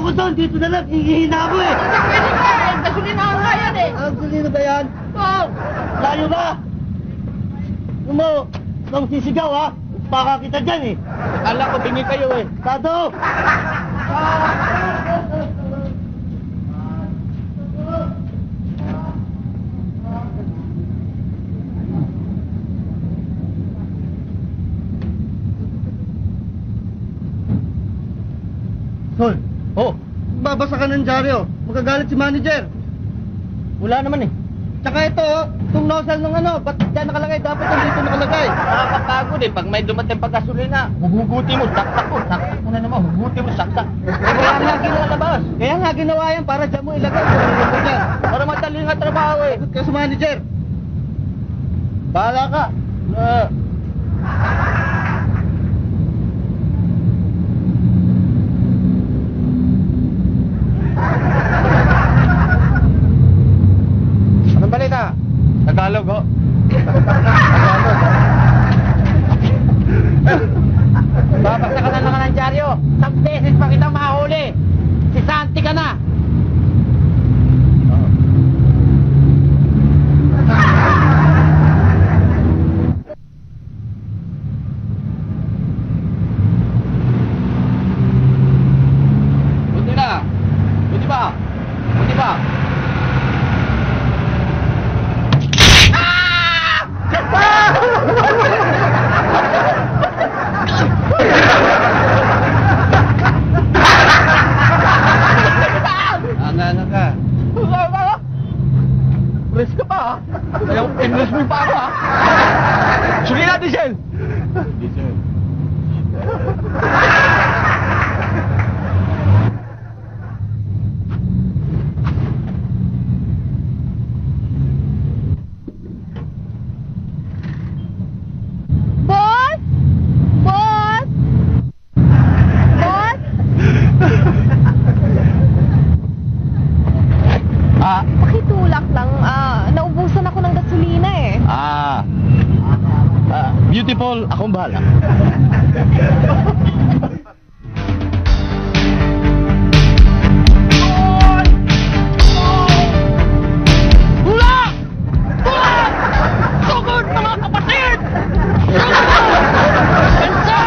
ako doon, dito na lang, hihina ako eh. Pwede ba eh, gasolinahan nga yan eh. Gasolina ba yan? Oo. Layo ba? Nang sisigaw ha? Baka kita dyan eh. Akala ko bingi kayo eh. Tato! Sol, babasa ka ng dyaryo. Magagalit si manager. Wala naman eh. Tsaka ito, itong nozzle ng ba't dyan nakalagay? Dapat yung dito nakalagay. Nakakapagod eh. Pag may dumating pag gasolina, huguguti mo, saksak mo. Saksak mo na naman, huguti mo, saksak. Kaya nga ginalabas. Kaya nga ginawa yan para dyan mo ilagay. Para madali nga trabaho eh. Ikot ka sa manager. Bahala ka. Anong balita? Tagalog ho. Babasa ka na naman ng dyaryo. 10 beses pa kitang mahuli. Si Santi ka na. Buti na. Buti ba? Buti ba? Ano ka? Press ka pa ha? Ayaw, endless mo pa ako ha? Suli natin, Shell! Diesel. Boss! Boss! Boss! Pakitulak lang. Naubusan ako ng gasolina eh. Beautiful, akong bahala. Bulak! Bulak! Sugod, mga kapatid! Pensa!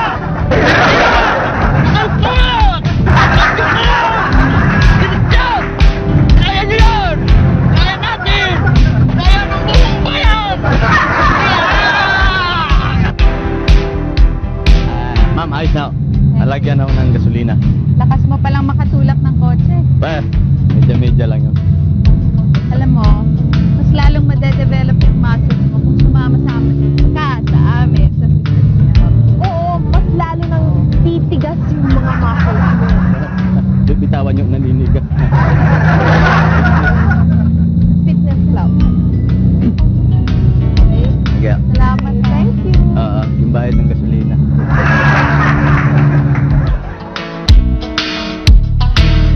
Ang tulak! Ang tulak! Diretso! Kaya niyo yan! Kaya natin! Kaya ng buong bayan! Ma'am, ayos na. Nalagyan ako ng gasolina. Lakas mo palang makatulak ng kotse. Medya-medya lang yun. Alam mo, mas lalong madedevelop yung muscles mo kung sumama-sama ka sa amin sa fitness club. Oo, mas lalo nang titigas yung mga muscles mo. Bitawan yung naninigas. Fitness club. Okay? Sige. Salamat. Thank you. Yung bayad ng gasolina.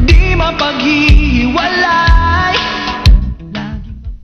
Di mapaghiwalay